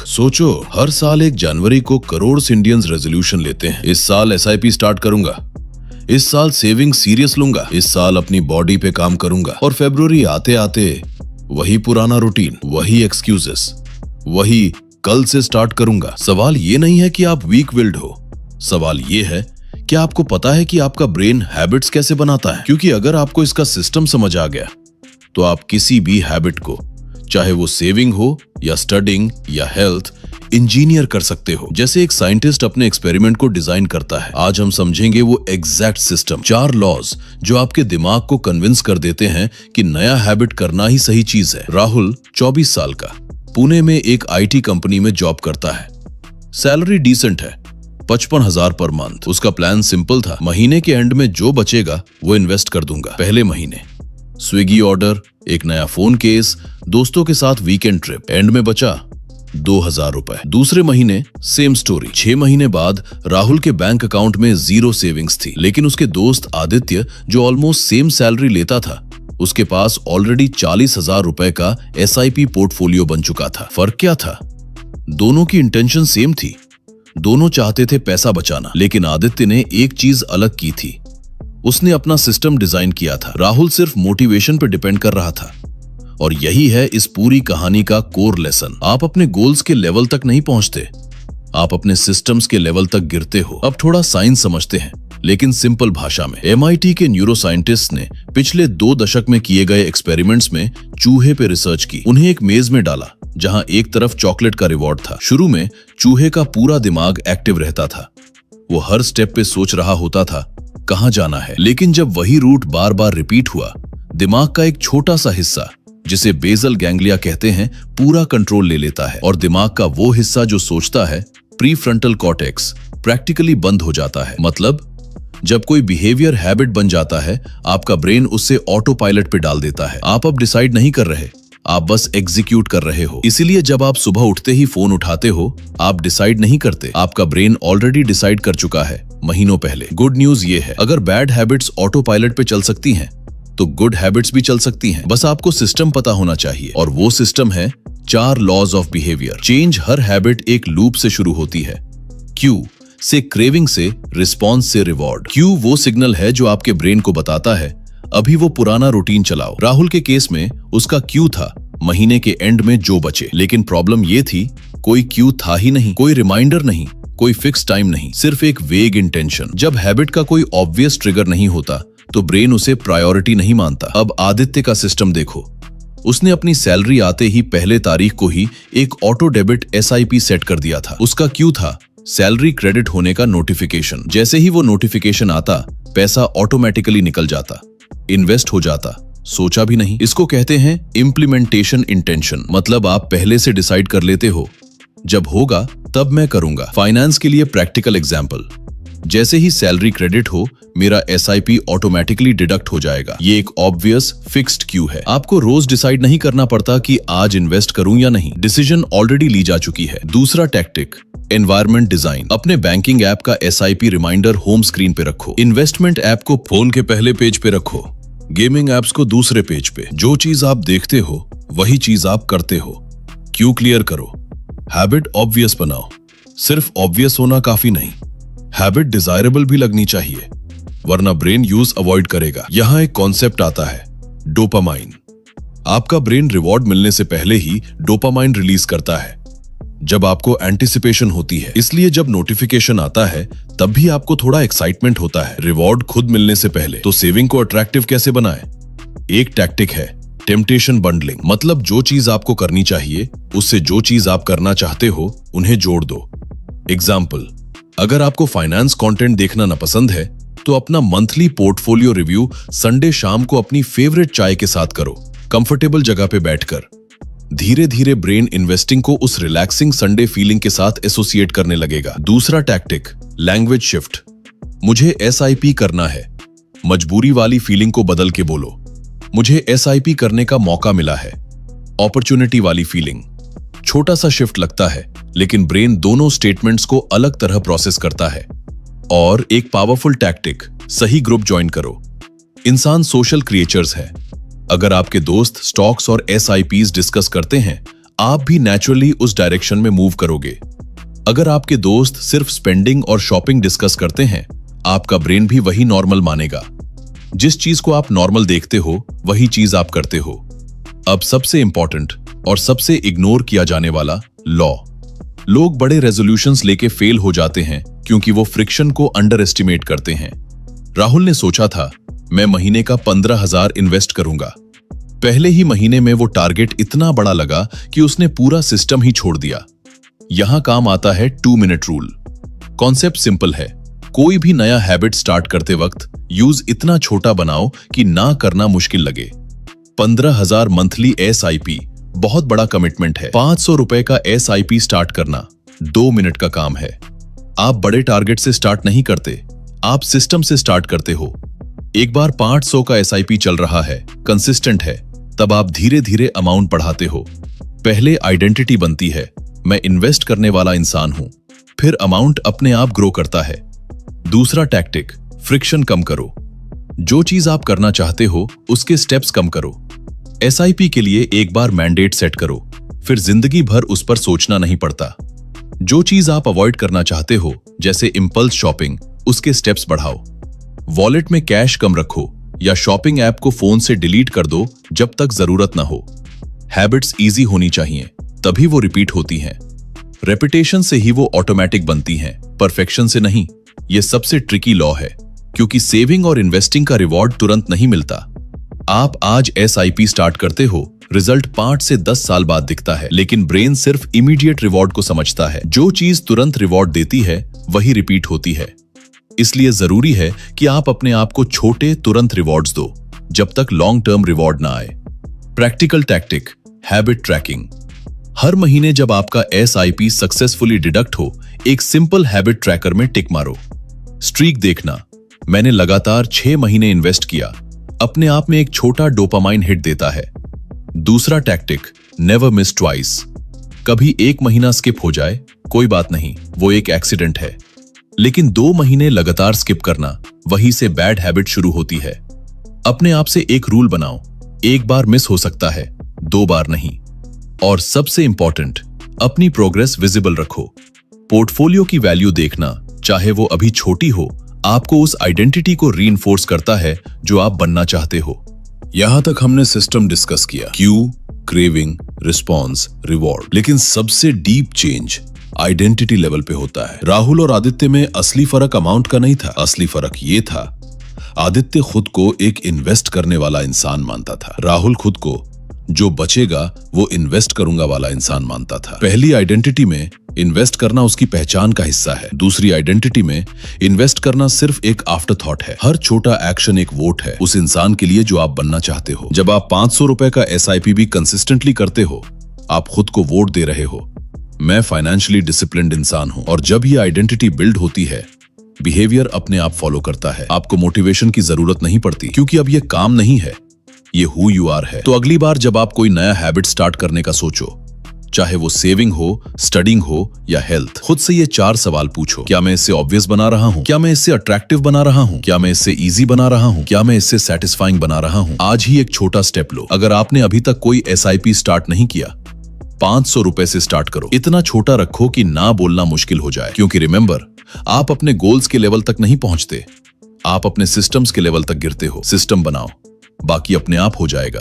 सोचो, हर साल 1 जनवरी को करोड़ इंडियंस रेजोल्यूशन लेते हैं। इस साल एसआईपी स्टार्ट करूंगा, इस साल सेविंग सीरियस लूंगा, इस साल अपनी बॉडी पे काम करूंगा। और फरवरी आते आते वही पुराना रूटीन, वही एक्सक्यूजेस, वही कल से स्टार्ट करूंगा। सवाल ये नहीं है कि आप वीक विल्ड हो, सवाल ये है कि आपको पता है कि आपका ब्रेन हैबिट्स कैसे बनाता है। क्योंकि अगर आपको इसका सिस्टम समझ आ गया तो आप किसी भी हैबिट को, चाहे वो सेविंग हो या स्टडिंग या हेल्थ, इंजीनियर कर सकते हो। जैसे एक साइंटिस्ट अपने एक्सपेरिमेंट को डिजाइन करता है, आज हम समझेंगे वो एग्जैक्ट सिस्टम, 4 लॉज जो आपके दिमाग को कन्विंस कर देते हैं कि नया हैबिट करना ही सही चीज है। राहुल 24 साल का, पुणे में एक आईटी कंपनी में जॉब करता है। सैलरी डिसेंट है, 55,000 पर मंथ। उसका प्लान सिंपल था, महीने के एंड में जो बचेगा वो इन्वेस्ट कर दूंगा। पहले महीने स्विगी ऑर्डर, एक नया फोन केस, दोस्तों के साथ वीकेंड ट्रिप, एंड में बचा 2,000 रुपए। दूसरे महीने सेम स्टोरी। 6 महीने बाद राहुल के बैंक अकाउंट में 0 सेविंग्स थी, लेकिन उसके दोस्त आदित्य जो ऑलमोस्ट सेम सैलरी लेता था, उसके पास ऑलरेडी 40,000 रुपए का एसआईपी पोर्टफोलियो बन चुका था। फर्क क्या था? दोनों की इंटेंशन सेम थी, दोनों चाहते थे पैसा बचाना, लेकिन आदित्य ने एक चीज अलग की थी, उसने अपना सिस्टम डिजाइन किया था। राहुल सिर्फ मोटिवेशन पर डिपेंड कर रहा था। और यही है इस पूरी कहानी का कोर लेसन। आप अपने गोल्स के लेवल तक नहीं पहुंचते, आप अपने सिस्टम्स के लेवल तक गिरते हो। अब थोड़ा साइंस समझते हैं, लेकिन सिंपल भाषा में। एमआईटी के न्यूरो साइंटिस्ट ने पिछले 2 दशक में किए गए एक्सपेरिमेंट्स में चूहे पे रिसर्च की। उन्हें एक मेज में डाला जहां एक तरफ चॉकलेट का रिवॉर्ड था। शुरू में चूहे का पूरा दिमाग एक्टिव रहता था, वो हर स्टेप पे सोच रहा होता था कहां जाना है। लेकिन जब वही रूट बार बार रिपीट हुआ, दिमाग का एक छोटा सा हिस्सा, जिसे बेसल गैंग्लिया कहते हैं, पूरा कंट्रोल ले लेता है। और दिमाग का वो हिस्सा जो सोचता है, प्रीफ्रंटल कॉर्टेक्स, प्रैक्टिकली बंद हो जाता है। मतलब जब कोई बिहेवियर हैबिट बन जाता है, आपका ब्रेन उससे ऑटो पायलट पे डाल देता है। आप अब डिसाइड नहीं कर रहे, आप बस एग्जीक्यूट कर रहे हो। इसीलिए जब आप सुबह उठते ही फोन उठाते हो, आप डिसाइड नहीं करते, आपका ब्रेन ऑलरेडी डिसाइड कर चुका है महीनों पहले। गुड न्यूज ये है, अगर बैड हैबिट्स ऑटो पायलट पे चल सकती हैं, तो गुड हैबिट्स भी चल सकती हैं। बस आपको सिस्टम पता होना चाहिए, और वो सिस्टम है 4 लॉज ऑफ बिहेवियर। चेंज हर हैबिट एक लूप से शुरू होती है। क्यू से क्रेविंग से, रिस्पॉन्स से रिवॉर्ड। क्यू वो सिग्नल है जो आपके ब्रेन को बताता है अभी वो पुराना रूटीन चलाओ। राहुल के केस में उसका क्यू था महीने के एंड में जो बचे। लेकिन प्रॉब्लम ये थी, कोई क्यू था ही नहीं, कोई रिमाइंडर नहीं, कोई फिक्स टाइम नहीं, सिर्फ एक वेग इंटेंशन। जब हैबिट का कोई ऑब्वियस ट्रिगर नहीं होता तो ब्रेन उसे प्रायोरिटी नहीं मानता। अब आदित्य का सिस्टम देखो, उसने अपनी सैलरी आते ही पहले तारीख को ही एक ऑटो डेबिट एसआईपी सेट कर दिया था। उसका क्यू था सैलरी क्रेडिट होने का नोटिफिकेशन। जैसे ही वो नोटिफिकेशन आता, पैसा ऑटोमेटिकली निकल जाता, इन्वेस्ट हो जाता, सोचा भी नहीं। इसको कहते हैं इम्प्लीमेंटेशन इंटेंशन। मतलब आप पहले से डिसाइड कर लेते हो, जब होगा तब मैं करूंगा। फाइनेंस के लिए प्रैक्टिकल एग्जांपल, जैसे ही सैलरी क्रेडिट हो, मेरा एसआईपी ऑटोमेटिकली डिडक्ट हो जाएगा। ये एक ऑब्वियस फिक्स्ड क्यू है। आपको रोज डिसाइड नहीं करना पड़ता कि आज इन्वेस्ट करूं या नहीं, डिसीजन ऑलरेडी ली जा चुकी है। दूसरा टैक्टिक, एनवायरनमेंट डिजाइन। अपने बैंकिंग ऐप का एसआईपी रिमाइंडर होम स्क्रीन पे रखो, इन्वेस्टमेंट ऐप को फोन के पहले पेज पे रखो, गेमिंग एप्स को दूसरे पेज पे। जो चीज आप देखते हो वही चीज आप करते हो। क्यू क्लियर करो, हैबिट ऑब्वियस बनाओ। सिर्फ ऑब्वियस होना काफी नहीं, हैबिट डिजायरेबल भी लगनी चाहिए, वरना ब्रेन यूज अवॉइड करेगा। यहां एक कॉन्सेप्ट आता है, डोपामाइन। आपका ब्रेन रिवॉर्ड मिलने से पहले ही डोपामाइन रिलीज करता है, जब आपको एंटिसिपेशन होती है। इसलिए जब नोटिफिकेशन आता है तब भी आपको थोड़ा एक्साइटमेंट होता है, रिवॉर्ड खुद मिलने से पहले। तो सेविंग को अट्रैक्टिव कैसे बनाएं? एक टैक्टिक है टेम्पटेशन बंडलिंग। मतलब जो चीज आपको करनी चाहिए उससे जो चीज आप करना चाहते हो उन्हें जोड़ दो। एग्जाम्पल, अगर आपको फाइनेंस कंटेंट देखना ना पसंद है तो अपना मंथली पोर्टफोलियो रिव्यू संडे शाम को अपनी फेवरेट चाय के साथ करो, कंफर्टेबल जगह पे बैठकर। धीरे धीरे ब्रेन इन्वेस्टिंग को उस रिलैक्सिंग संडे फीलिंग के साथ एसोसिएट करने लगेगा। दूसरा टैक्टिक, लैंग्वेज शिफ्ट। मुझे एसआईपी करना है, मजबूरी वाली फीलिंग को बदल के बोलो, मुझे एसआईपी करने का मौका मिला है। अपॉर्चुनिटी वाली फीलिंग। छोटा सा शिफ्ट लगता है, लेकिन ब्रेन दोनों स्टेटमेंट्स को अलग तरह प्रोसेस करता है। और एक पावरफुल टैक्टिक, सही ग्रुप ज्वाइन करो। इंसान सोशल क्रिएचर्स है। अगर आपके दोस्त स्टॉक्स और एसआईपीज डिस्कस करते हैं, आप भी नेचुरली उस डायरेक्शन में मूव करोगे। अगर आपके दोस्त सिर्फ स्पेंडिंग और शॉपिंग डिस्कस करते हैं, आपका ब्रेन भी वही नॉर्मल मानेगा। जिस चीज को आप नॉर्मल देखते हो वही चीज आप करते हो। अब सबसे इंपॉर्टेंट और सबसे इग्नोर किया जाने वाला लॉ। लोग बड़े रेजोल्यूशंस लेके फेल हो जाते हैं क्योंकि वो फ्रिक्शन को अंडर एस्टिमेट करते हैं। राहुल ने सोचा था, मैं महीने का 15,000 इन्वेस्ट करूंगा। पहले ही महीने में वो टारगेट इतना बड़ा लगा कि उसने पूरा सिस्टम ही छोड़ दिया। यहां काम आता है 2 मिनट रूल। कॉन्सेप्ट सिंपल है, कोई भी नया हैबिट स्टार्ट करते वक्त यूज इतना छोटा बनाओ कि ना करना मुश्किल लगे। 15,000 मंथली SIP बहुत बड़ा कमिटमेंट है। 500 रुपए का SIP स्टार्ट करना 2 मिनट का काम है। आप बड़े टारगेट से स्टार्ट नहीं करते, आप सिस्टम से स्टार्ट करते हो। एक बार 500 का SIP चल रहा है, कंसिस्टेंट है, तब आप धीरे धीरे अमाउंट बढ़ाते हो। पहले आइडेंटिटी बनती है, मैं इन्वेस्ट करने वाला इंसान हूं, फिर अमाउंट अपने आप ग्रो करता है। दूसरा टैक्टिक, फ्रिक्शन कम करो। जो चीज आप करना चाहते हो उसके स्टेप्स कम करो। SIP के लिए एक बार मैंडेट सेट करो, फिर जिंदगी भर उस पर सोचना नहीं पड़ता। जो चीज आप अवॉइड करना चाहते हो, जैसे इंपल्स शॉपिंग, उसके स्टेप्स बढ़ाओ। वॉलेट में कैश कम रखो या शॉपिंग ऐप को फोन से डिलीट कर दो जब तक जरूरत ना हो। हैबिट्स इजी होनी चाहिए, तभी वो रिपीट होती हैं। रेपिटेशन से ही वो ऑटोमेटिक बनती हैं, परफेक्शन से नहीं। ये सबसे ट्रिकी लॉ है, क्योंकि सेविंग और इन्वेस्टिंग का रिवॉर्ड तुरंत नहीं मिलता। आप आज SIP स्टार्ट करते हो, रिजल्ट 5 से 10 साल बाद दिखता है, लेकिन ब्रेन सिर्फ इमीडिएट रिवॉर्ड को समझता है। जो चीज तुरंत रिवॉर्ड देती है वही रिपीट होती है। इसलिए जरूरी है कि आप अपने आप को छोटे तुरंत रिवॉर्ड्स दो, जब तक लॉन्ग टर्म रिवॉर्ड ना आए। Practical tactic, habit tracking. हर महीने जब आपका SIP सक्सेसफुली डिडक्ट हो, एक सिंपल हैबिट ट्रैकर में टिक मारो। स्ट्रीक देखना, मैंने लगातार 6 महीने इन्वेस्ट किया, अपने आप में एक छोटा डोपामाइन हिट देता है। दूसरा टैक्टिक, नेवर मिस ट्वाइस। कभी 1 महीना स्किप हो जाए, कोई बात नहीं, वो एक एक्सीडेंट है। लेकिन 2 महीने लगातार स्किप करना, वहीं से बैड हैबिट शुरू होती है। अपने आप से एक रूल बनाओ, एक बार मिस हो सकता है, 2 बार नहीं। और सबसे इंपॉर्टेंट, अपनी प्रोग्रेस विजिबल रखो। पोर्टफोलियो की वैल्यू देखना, चाहे वो अभी छोटी हो, आपको उस आइडेंटिटी को रीइंफोर्स करता है जो आप बनना चाहते हो। यहां तक हमने सिस्टम डिस्कस किया, क्यू, क्रेविंग, रिस्पॉन्स, रिवॉर्ड। लेकिन सबसे डीप चेंज आइडेंटिटी लेवल पे होता है। राहुल और आदित्य में असली फर्क अमाउंट का नहीं था, असली फर्क ये था, आदित्य खुद को एक इन्वेस्ट करने वाला इंसान मानता था। राहुल खुद को जो बचेगा वो इन्वेस्ट करूंगा वाला इंसान मानता था। पहली आइडेंटिटी में इन्वेस्ट करना उसकी पहचान का हिस्सा है, दूसरी आइडेंटिटी में इन्वेस्ट करना सिर्फ एक आफ्टर थॉट है। हर छोटा एक्शन एक वोट है उस इंसान के लिए जो आप बनना चाहते हो। जब आप 500 रुपए का SIP भी कंसिस्टेंटली करते हो, आप खुद को वोट दे रहे हो, मैं फाइनेंशियली डिसिप्लिन्ड इंसान हूं। और जब ये आइडेंटिटी बिल्ड होती है, बिहेवियर अपने आप फॉलो करता है। आपको मोटिवेशन की जरूरत नहीं पड़ती, क्योंकि अब ये काम नहीं है, ये हु यू आर है। तो अगली बार जब आप कोई नया हैबिट स्टार्ट करने का सोचो, चाहे वो सेविंग हो, स्टडिंग हो या हेल्थ, खुद से ये 4 सवाल पूछो। क्या मैं इससे ऑब्वियस बना रहा हूं? क्या मैं इससे अट्रैक्टिव बना रहा हूं? क्या मैं इससे इजी बना रहा हूं? क्या मैं इससे सेटिस्फाइंग बना रहा हूं? आज ही एक छोटा स्टेप लो। अगर आपने अभी तक कोई SIP स्टार्ट नहीं किया, 500 रुपए से स्टार्ट करो। इतना छोटा रखो कि ना बोलना मुश्किल हो जाए, क्योंकि रिमेंबर, आप अपने गोल्स के लेवल तक नहीं पहुंचते, आप अपने सिस्टम्स के लेवल तक गिरते हो। सिस्टम बनाओ, बाकी अपने आप हो जाएगा।